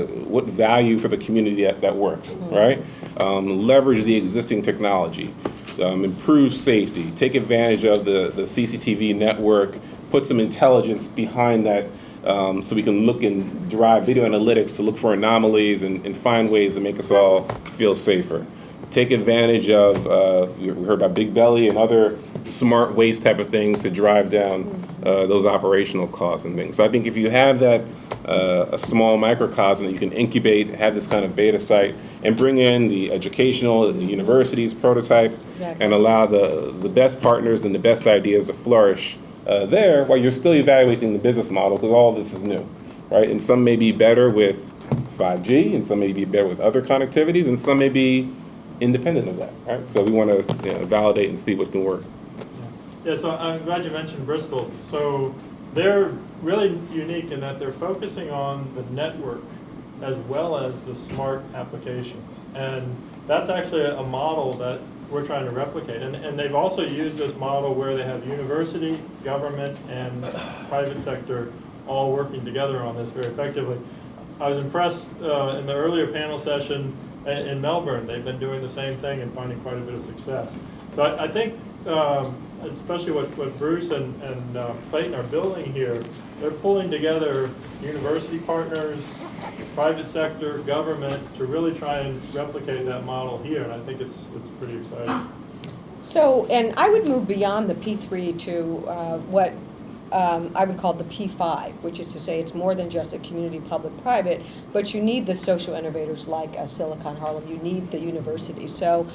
what value for the community that works, right? Leverage the existing technology, improve safety, take advantage of the CCTV network, put some intelligence behind that so we can look and derive video analytics to look for anomalies and find ways to make us all feel safer. Take advantage of, we heard about Big Belly and other smart waste type of things to drive down those operational costs and things. So I think if you have that, a small microcosm that you can incubate, have this kind of beta site, and bring in the educational, the universities prototype, and allow the best partners and the best ideas to flourish there while you're still evaluating the business model, because all of this is new, right? And some may be better with 5G, and some may be better with other connectivities, and some may be independent of that, right? So we want to validate and see what can work. Yeah, so I'm glad you mentioned Bristol. So they're really unique in that they're focusing on the network as well as the smart applications. And that's actually a model that we're trying to replicate. And they've also used this model where they have university, government, and private sector all working together on this very effectively. I was impressed in the earlier panel session in Melbourne. They've been doing the same thing and finding quite a bit of success. So I think, especially what Bruce and Clayton are building here, they're pulling together university partners, private sector, government, to really try and replicate that model here, and I think it's pretty exciting. So, and I would move beyond the P3 to what I would call the P5, which is to say it's more than just a community public-private, but you need the social innovators like Silicon Harlem, you need the universities. So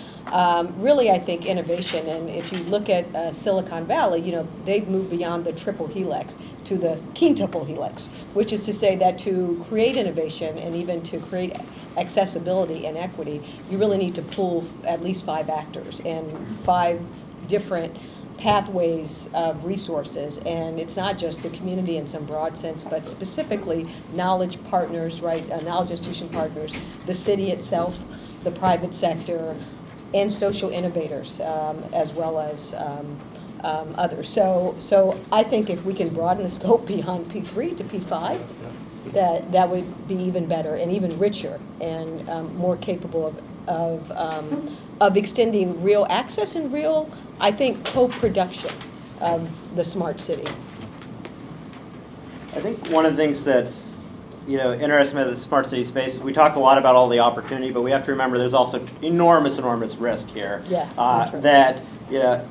really I think innovation, and if you look at Silicon Valley, they've moved beyond the triple helix to the quintuple helix, which is to say that to create innovation and even to create accessibility and equity, you really need to pull at least 5 actors and 5 different pathways of resources, and it's not just the community in some broad sense, but specifically knowledge partners, right? Knowledge institution partners, the city itself, the private sector, and social innovators, as well as others. So I think if we can broaden the scope beyond P3 to P5, that would be even better and even richer and more capable of extending real access and real, I think, co-production of the smart city. I think one of the things that's interesting about the smart city space, we talk a lot about all the opportunity, but we have to remember there's also enormous risk here. Yeah. That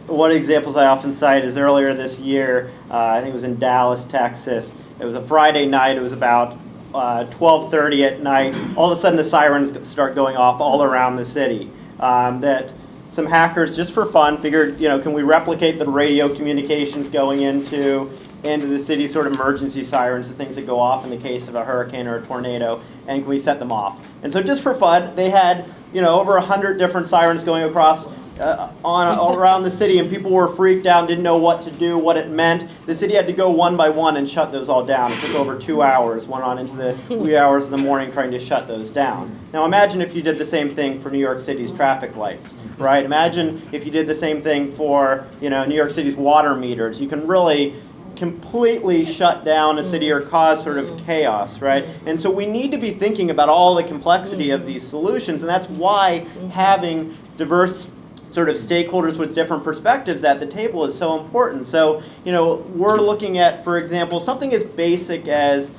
one of the examples I often cite is earlier this year, I think it was in Dallas, Texas. It was a Friday night. It was about 12:30 at night. All of a sudden, the sirens start going off all around the city. That some hackers, just for fun, figured, can we replicate the radio communications going into the city, sort of emergency sirens, the things that go off in the case of a hurricane or a tornado, and can we set them off? And so just for fun, they had over 100 different sirens going across all around the city, and people were freaked out, didn't know what to do, what it meant. The city had to go one by one and shut those all down. It took over 2 hours, went on into the wee hours of the morning trying to shut those down. Now imagine if you did the same thing for New York City's traffic lights, right? Imagine if you did the same thing for New York City's water meters. You can really completely shut down a city or cause sort of chaos, right? And so we need to be thinking about all the complexity of these solutions, and that's why having diverse sort of stakeholders with different perspectives at the table is so important. So, we're looking at, for example, something as basic as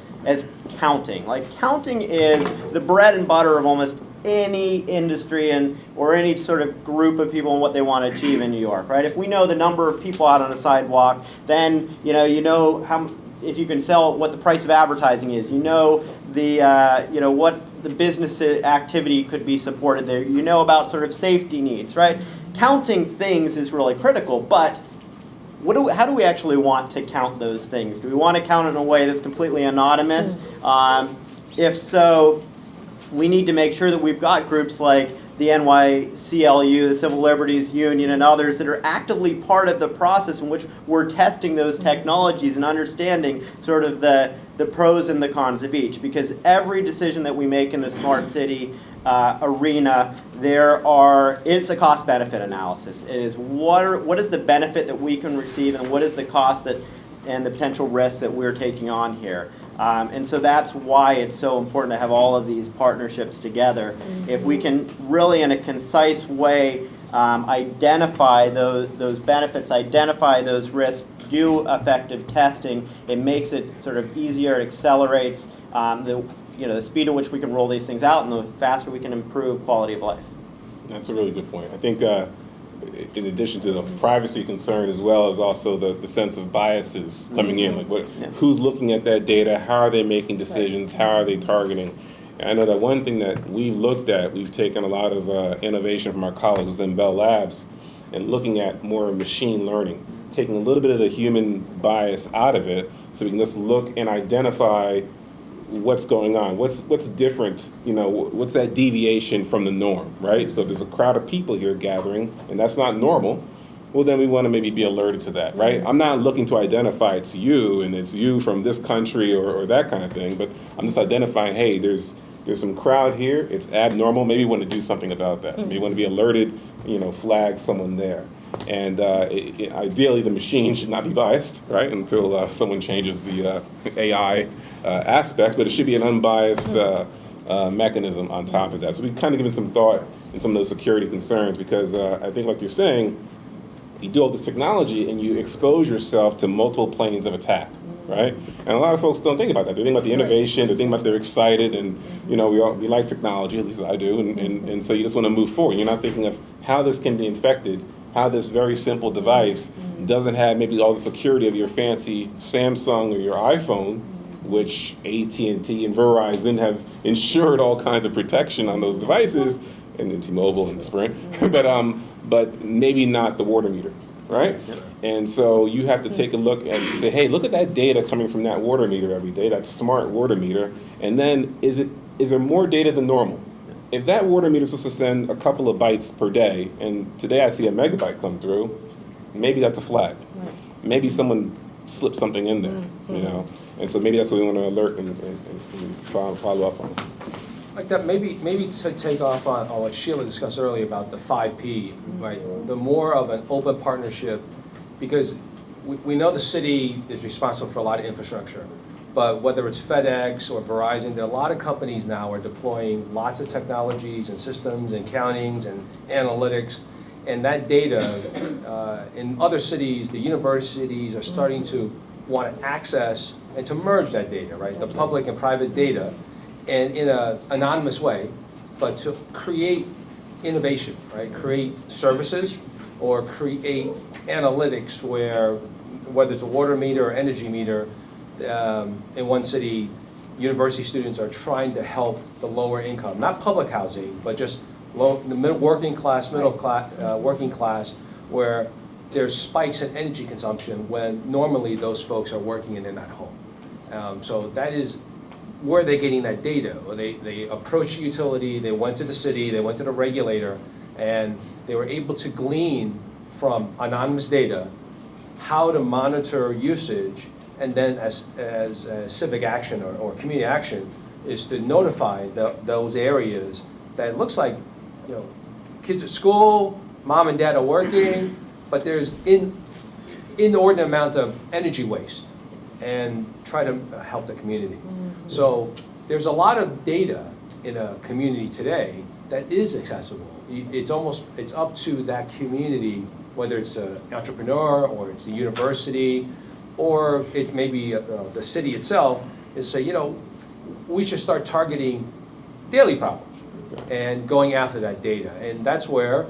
counting. Like, counting is the bread and butter of almost any industry or any sort of group of people and what they want to achieve in New York, right? If we know the number of people out on a sidewalk, then you know how, if you can sell, what the price of advertising is. The what the business activity could be supported there. About sort of safety needs, right? Counting things is really critical, but how do we actually want to count those things? Do we want to count in a way that's completely anonymous? If so, we need to make sure that we've got groups like the NYCLU, the Civil Liberties Union, and others that are actively part of the process in which we're testing those technologies and understanding sort of the pros and the cons of each. Because every decision that we make in the smart city arena, it's a cost-benefit analysis. It is what is the benefit that we can receive, and what is the cost and the potential risks that we're taking on here. And so that's why it's so important to have all of these partnerships together. If we can really, in a concise way, identify those benefits, identify those risks, do effective testing, it makes it sort of easier, it accelerates the speed at which we can roll these things out, and the faster we can improve quality of life. That's a really good point. I think in addition to the privacy concern, as well as also the sense of biases coming in, like who's looking at that data, how are they making decisions, how are they targeting? And I know that one thing that we've looked at, we've taken a lot of innovation from our colleagues in Bell Labs and looking at more machine learning, taking a little bit of the human bias out of it so we can just look and identify what's going on, what's different, what's that deviation from the norm, right? So if there's a crowd of people here gathering and that's not normal, well then we want to maybe be alerted to that, right? I'm not looking to identify it's you and it's you from this country or that kind of thing, but I'm just identifying, hey, there's some crowd here, it's abnormal, maybe we want to do something about that. Maybe we want to be alerted, flag someone there. And ideally, the machine should not be biased, right, until someone changes the AI aspect, but it should be an unbiased mechanism on top of that. So we've kind of given some thought in some of those security concerns because I think, like you're saying, you do all this technology and you expose yourself to multiple planes of attack, right? And a lot of folks don't think about that. They think about the innovation, they think about they're excited, and we like technology, at least I do, and so you just want to move forward. You're not thinking of how this can be infected, how this very simple device doesn't have maybe all the security of your fancy Samsung or your iPhone, which AT&T and Verizon have ensured all kinds of protection on those devices, and T-Mobile and Sprint, but maybe not the water meter, right? And so you have to take a look and say, hey, look at that data coming from that water meter every day, that smart water meter, and then is there more data than normal? If that water meter is supposed to send a couple of bytes per day, and today I see a megabyte come through, maybe that's a flag. Right. Maybe someone slipped something in there, And so maybe that's what we want to alert and follow up on. Like that, maybe to take off on what Sheila discussed earlier about the 5P, right? The more of an open partnership, because we know the city is responsible for a lot of infrastructure. But whether it's FedEx or Verizon, there are a lot of companies now are deploying lots of technologies and systems and countings and analytics. And that data, in other cities, the universities are starting to want to access and to merge that data, right? The public and private data, and in an anonymous way, but to create innovation, right? Create services or create analytics whether it's a water meter or energy meter, in one city, university students are trying to help the lower income, not public housing, but just working class, working class, where there's spikes in energy consumption when normally those folks are working and they're not home. So that is where they're getting that data. Or they approached the utility, they went to the city, they went to the regulator, and they were able to glean from anonymous data how to monitor usage. And then as civic action or community action is to notify those areas that it looks like, kids at school, mom and dad are working, but there's inordinate amount of energy waste, and try to help the community. So there's a lot of data in a community today that is accessible. It's up to that community, whether it's an entrepreneur or it's a university, or it may be the city itself, is say, we should start targeting daily problems and going after that data. And that's where,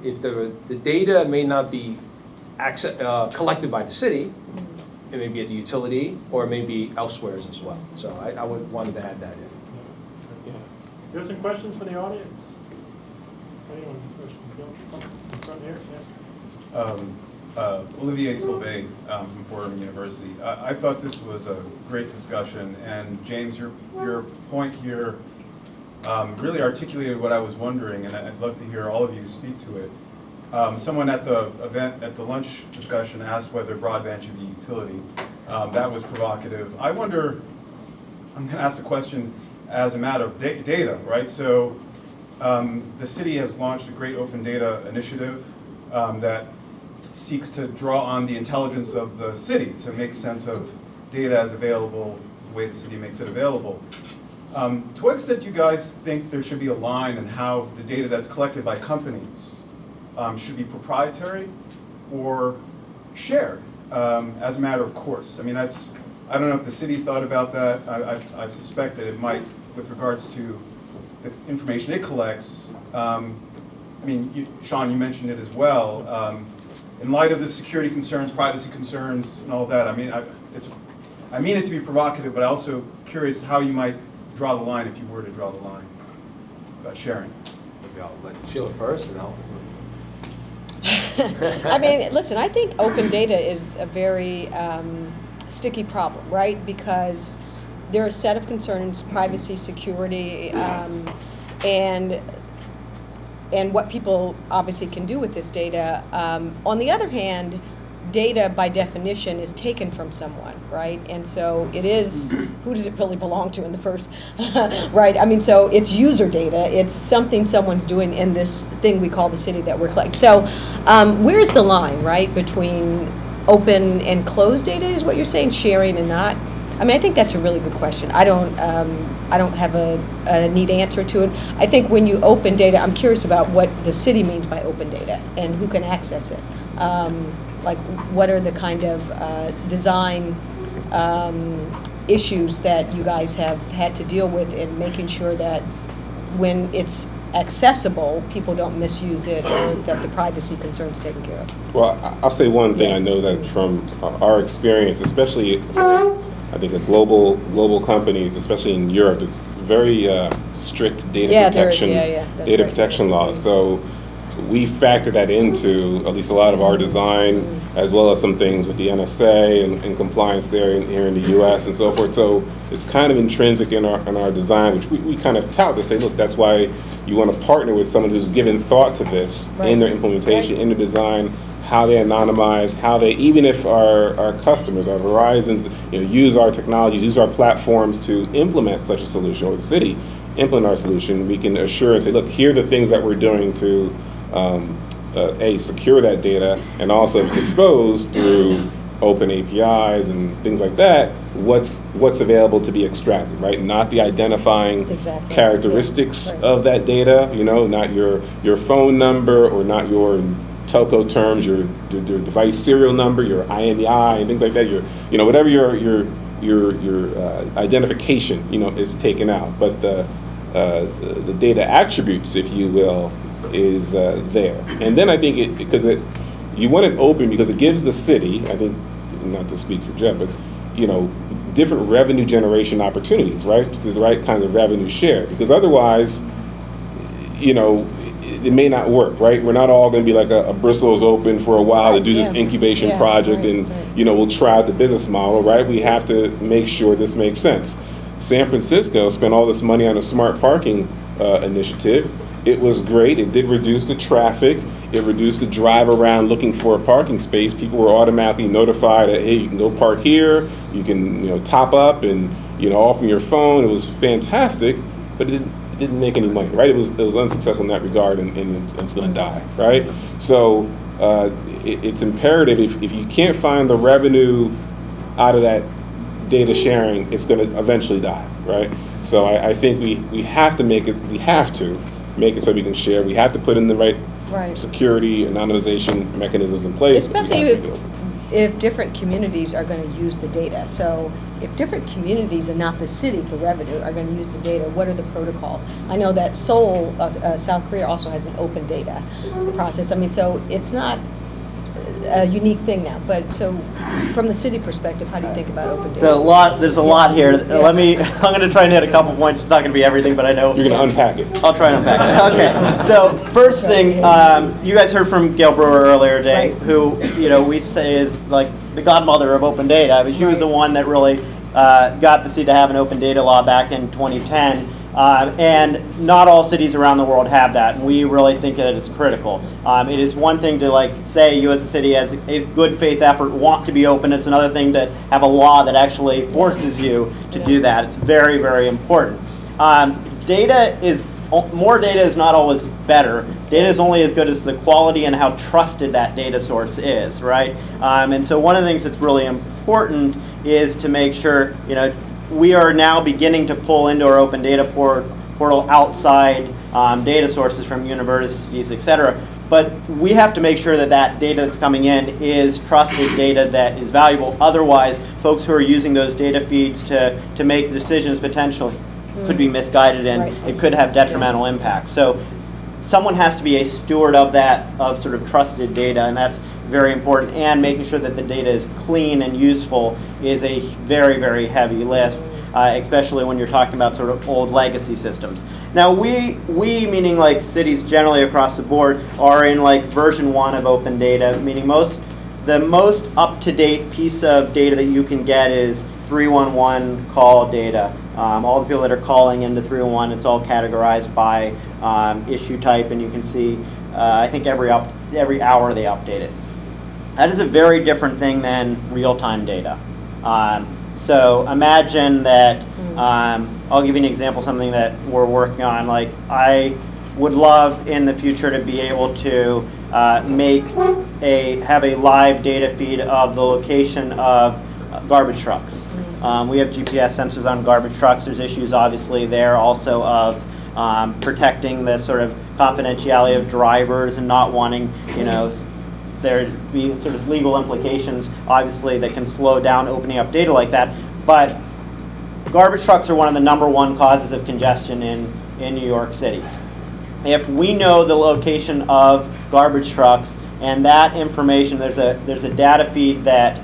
if the data may not be collected by the city, it may be at the utility, or it may be elsewhere as well. So I wanted to add that in. Do you have some questions for the audience? Anyone? In front here? Yeah. Olivier Sauvé from Fordham University. I thought this was a great discussion, and James, your point here really articulated what I was wondering, and I'd love to hear all of you speak to it. Someone at the event, at the lunch discussion, asked whether broadband should be a utility. That was provocative. I wonder, I'm going to ask the question as a matter of data, right? So the city has launched a great open data initiative that seeks to draw on the intelligence of the city to make sense of data as available the way the city makes it available. To what extent do you guys think there should be a line in how the data that's collected by companies should be proprietary or shared as a matter of course? I mean, I don't know if the city's thought about that. I suspect that it might with regards to the information it collects. I mean, Sean, you mentioned it as well. In light of the security concerns, privacy concerns, and all that, I mean, I mean it to be provocative, but also curious how you might draw the line if you were to draw the line about sharing. Maybe I'll let Sheila first, and I'll. I mean, listen, I think open data is a very sticky problem, right? Because there are a set of concerns, privacy, security, and what people obviously can do with this data. On the other hand, data by definition is taken from someone, right? And so it is, who does it really belong to in the first, right? I mean, so it's user data. It's something someone's doing in this thing we call the city that we're collecting. So where's the line, right, between open and closed data is what you're saying, sharing and not? I mean, I think that's a really good question. I don't have a neat answer to it. I think when you open data, I'm curious about what the city means by open data and who can access it. Like, what are the kind of design issues that you guys have had to deal with in making sure that when it's accessible, people don't misuse it, or that the privacy concerns are taken care of? Well, I'll say one thing. I know that from our experience, especially I think the global companies, especially in Europe, it's very strict data protection, data protection laws. So we factor that into at least a lot of our design, as well as some things with the NSA and compliance there here in the U.S. and so forth. So it's kind of intrinsic in our design, which we kind of tout to say, look, that's why you want to partner with someone who's given thought to this in their implementation, in their design, how they anonymize, how they, even if our customers, our Verizons, use our technologies, use our platforms to implement such a solution, or the city implement our solution, we can assure and say, look, here are the things that we're doing to secure that data, and also if it's exposed through open APIs and things like that, what's available to be extracted, right? Not the identifying characteristics of that data, not your phone number, or not your telco terms, your device serial number, your IMEI, and things like that. Your whatever your identification, is taken out, but the data attributes, if you will, is there. And then I think you want it open because it gives the city, I think, not to speak for Jeff, but different revenue generation opportunities, right? The right kind of revenue share, because otherwise, it may not work, right? We're not all going to be like a Bristol is open for a while to do this incubation project, and we'll try out the business model, right? We have to make sure this makes sense. San Francisco spent all this money on a smart parking initiative. It was great. It did reduce the traffic. It reduced the drive around looking for a parking space. People were automatically notified that, hey, you can go park here. You can, top up and, all from your phone. It was fantastic, but it didn't make any money, right? It was unsuccessful in that regard, and it's going to die, right? So it's imperative, if you can't find the revenue out of that data sharing, it's going to eventually die, right? So I think we have to make it so we can share. We have to put in the right security, anonymization mechanisms in place. Especially if different communities are going to use the data. So if different communities and not the city for revenue are going to use the data, what are the protocols? I know that Seoul, South Korea, also has an open data process. I mean, so it's not a unique thing now. But so from the city perspective, how do you think about open data? So there's a lot here. I'm going to try and hit a couple points. It's not going to be everything, but I know. You're going to unpack it. I'll try and unpack it. Okay. So first thing, you guys heard from Gail Brewer earlier today, who, we say is like the godmother of open data. I mean, she was the one that really got the city to have an open data law back in 2010. And not all cities around the world have that, and we really think that it's critical. It is one thing to say you as a city as a good faith effort want to be open. It's another thing to have a law that actually forces you to do that. It's very, very important. More data is not always better. Data is only as good as the quality and how trusted that data source is, right? And so one of the things that's really important is to make sure, we are now beginning to pull into our open data portal outside data sources from universities, et cetera. But we have to make sure that that data that's coming in is trusted data that is valuable. Otherwise, folks who are using those data feeds to make decisions potentially could be misguided, and Right. it could have detrimental impacts. So someone has to be a steward of that, of sort of trusted data, and that's very important. And making sure that the data is clean and useful is a very, very heavy lift, especially when you're talking about sort of old legacy systems. Now we meaning like cities generally across the board are in like version 1 of open data, meaning the most up-to-date piece of data that you can get is 311 call data. All the people that are calling into 311, it's all categorized by issue type, and you can see I think every hour they update it. That is a very different thing than real-time data. So imagine that, I'll give you an example, something that we're working on. Like, I would love in the future to be able to have a live data feed of the location of garbage trucks. We have GPS sensors on garbage trucks. There's issues obviously there also of protecting the sort of confidentiality of drivers and not wanting, there being sort of legal implications, obviously, that can slow down opening up data like that. But garbage trucks are one of the #1 causes of congestion in New York City. If we know the location of garbage trucks and that information, there's a data feed that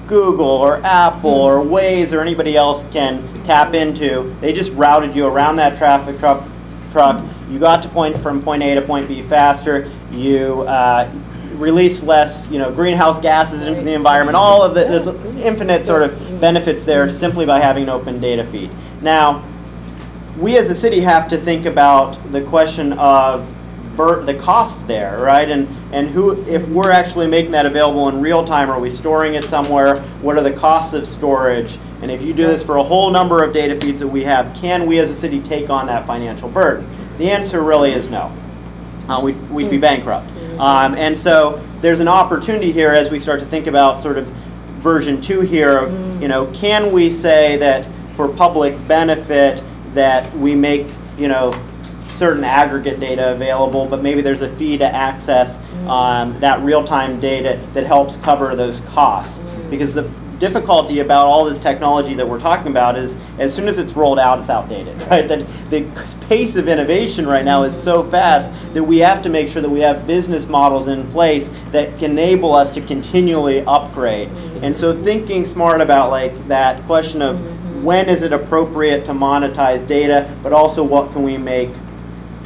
Google or Apple or Waze or anybody else can tap into. They just routed you around that traffic truck. You got to from point A to point B faster. You release less, greenhouse gases into the environment. All of there's infinite sort of benefits there simply by having an open data feed. Now, we as a city have to think about the question of the cost there, right? And who, if we're actually making that available in real time, are we storing it somewhere? What are the costs of storage? And if you do this for a whole number of data feeds that we have, can we as a city take on that financial burden? The answer really is no. We'd be bankrupt. And so there's an opportunity here as we start to think about sort of version 2 here of, can we say that for public benefit that we make, certain aggregate data available, but maybe there's a fee to access that real-time data that helps cover those costs. Because the difficulty about all this technology that we're talking about is as soon as it's rolled out, it's outdated, right? That the pace of innovation right now is so fast that we have to make sure that we have business models in place that can enable us to continually upgrade. And so thinking smart about like that question of when is it appropriate to monetize data, but also what can we make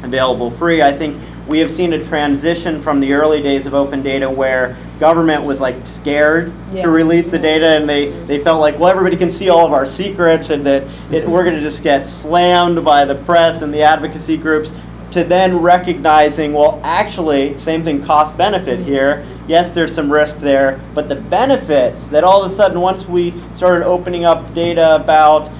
available free. I think we have seen a transition from the early days of open data where government was like scared to release the data, and they felt like, well, everybody can see all of our secrets, and that we're going to just get slammed by the press and the advocacy groups, to then recognizing, well, actually, same thing, cost benefit here. Yes, there's some risk there, but the benefits that all of a sudden, once we started opening up data about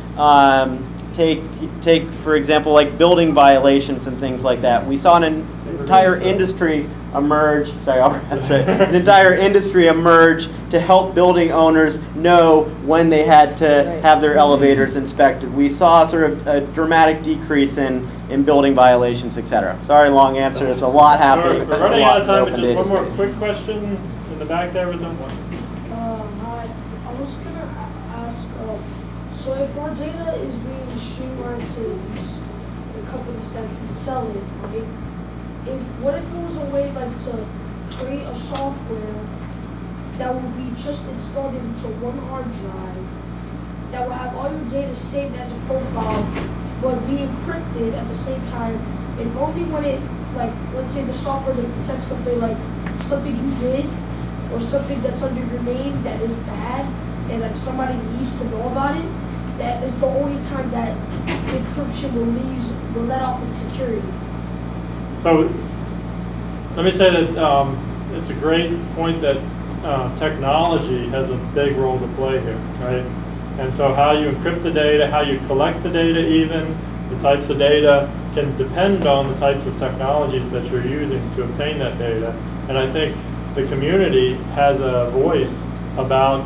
take for example, like building violations and things like that. We saw an entire industry emerge. An entire industry emerge to help building owners know when they had to have their elevators inspected. We saw sort of a dramatic decrease in building violations, etc. Sorry, long answer. There's a lot happening. We're running out of time, but just one more quick question in the back there was someone. Hi, I was gonna ask. So if our data is being streamlined to these companies that can sell it, right? What if there was a way like to create a software that would be just installed into one hard drive that would have all your data saved as a profile, but be encrypted at the same time, and only when it, like, let's say the software that detects something like something you did or something that's under your name that is bad and like somebody needs to know about it, that is the only time that encryption will let off its security. So let me say that it's a great point that technology has a big role to play here, right? And so how you encrypt the data, how you collect the data even, the types of data can depend on the types of technologies that you're using to obtain that data. And I think the community has a voice about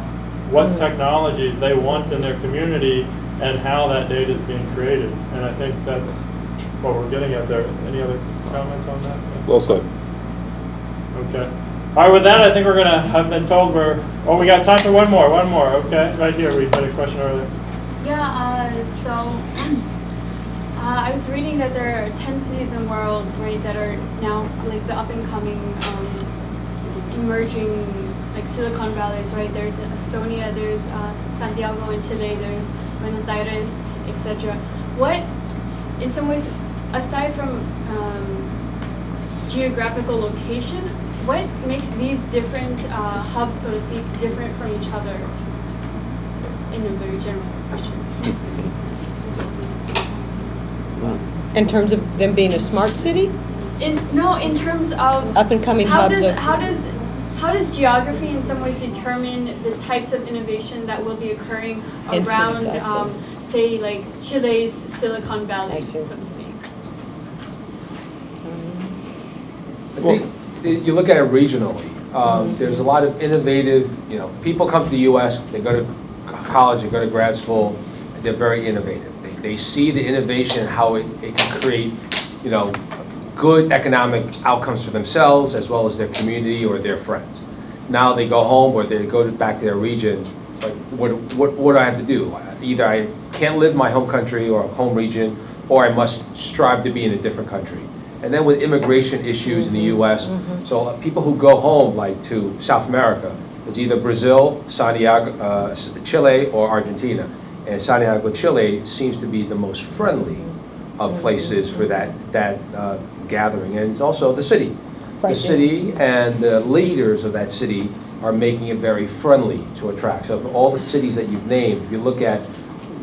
what technologies they want in their community and how that data is being created. And I think that's what we're getting at there. Any other comments on that? Well said. Okay. All right, with that, I think we're going to have been told we got time for one more, okay? Right here, we had a question earlier. Yeah, so I was reading that there are 10 cities in the world, right, that are now like the up and coming, emerging, like Silicon Valleys, right? There's Estonia, there's Santiago in Chile, there's Buenos Aires, etc. What, in some ways, aside from geographical location, what makes these different hubs, so to speak, different from each other? In a very general question. In terms of them being a smart city? In terms of Up and coming how hubs how does geography in some ways determine the types of innovation that will be occurring In around, cities, I say, like Chile's Silicon Valley, I see. so to speak? I think you look at it regionally. There's a lot of innovative, people come to the U.S., they go to college, they go to grad school, and they're very innovative. They see the innovation, how it can create, good economic outcomes for themselves as well as their community or their friends. Now they go home or they go back to their region. It's like, what do I have to do? Either I can't live in my home country or home region, or I must strive to be in a different country. And then with immigration issues in the U.S., so people who go home, like to South America, it's either Brazil, Santiago, Chile, or Argentina. And Santiago, Chile seems to be the most friendly of places for that gathering. And it's also the city. Right, The city and the leaders of that city are making it very friendly to attract. So for all the cities that you've named, if you look at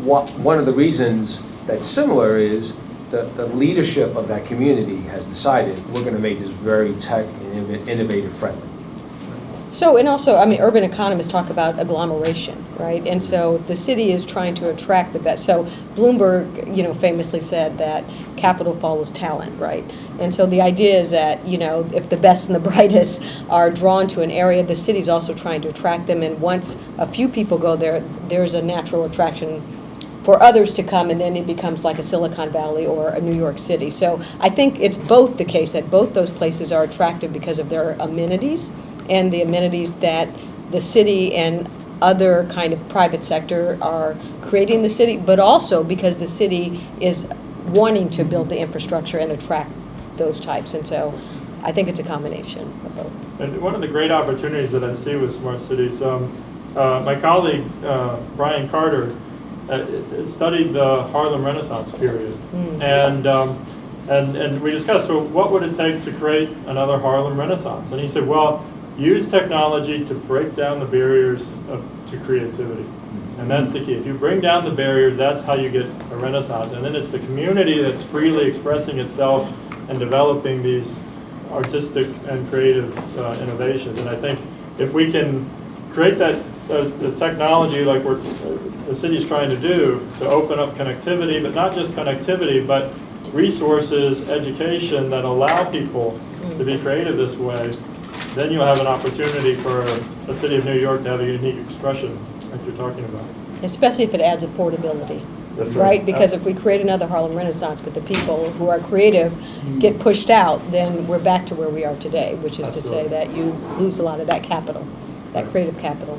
one of the reasons that's similar is the leadership of that community has decided we're going to make this very tech and innovative friendly. So, and also, urban economists talk about agglomeration, right? And so the city is trying to attract the best. So Bloomberg, famously said that capital follows talent, right? And so the idea is that, if the best and the brightest are drawn to an area, the city's also trying to attract them. And once a few people go there, there's a natural attraction for others to come, and then it becomes like a Silicon Valley or a New York City. So I think it's both the case that both those places are attractive because of their amenities and the amenities that the city and other kind of private sector are creating the city, but also because the city is wanting to build the infrastructure and attract those types. And so I think it's a combination of both. And one of the great opportunities that I see with smart cities, my colleague Brian Carter studied the Harlem Renaissance period, and we discussed, so what would it take to create another Harlem Renaissance? And he said, well, use technology to break down the barriers to creativity. And that's the key. If you bring down the barriers, that's how you get a renaissance. And then it's the community that's freely expressing itself and developing these artistic and creative innovations. And I think if we can create that the technology like the city's trying to do to open up connectivity, but not just connectivity, but resources, education that allow people to be creative this way, then you'll have an opportunity for the city of New York to have a unique expression like you're talking about. Especially if it adds affordability. That's Right? Because if we create another Harlem Renaissance, but the people who are creative get pushed out, then we're back to where we are today, which is to say that you lose a lot of that capital, that creative capital.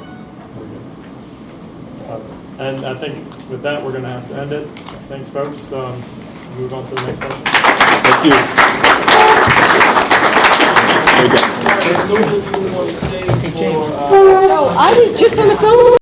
And I think with that, we're going to have to end it. Thanks, folks. Move on to the next session. Thank you. Very good. So I was just on the phone.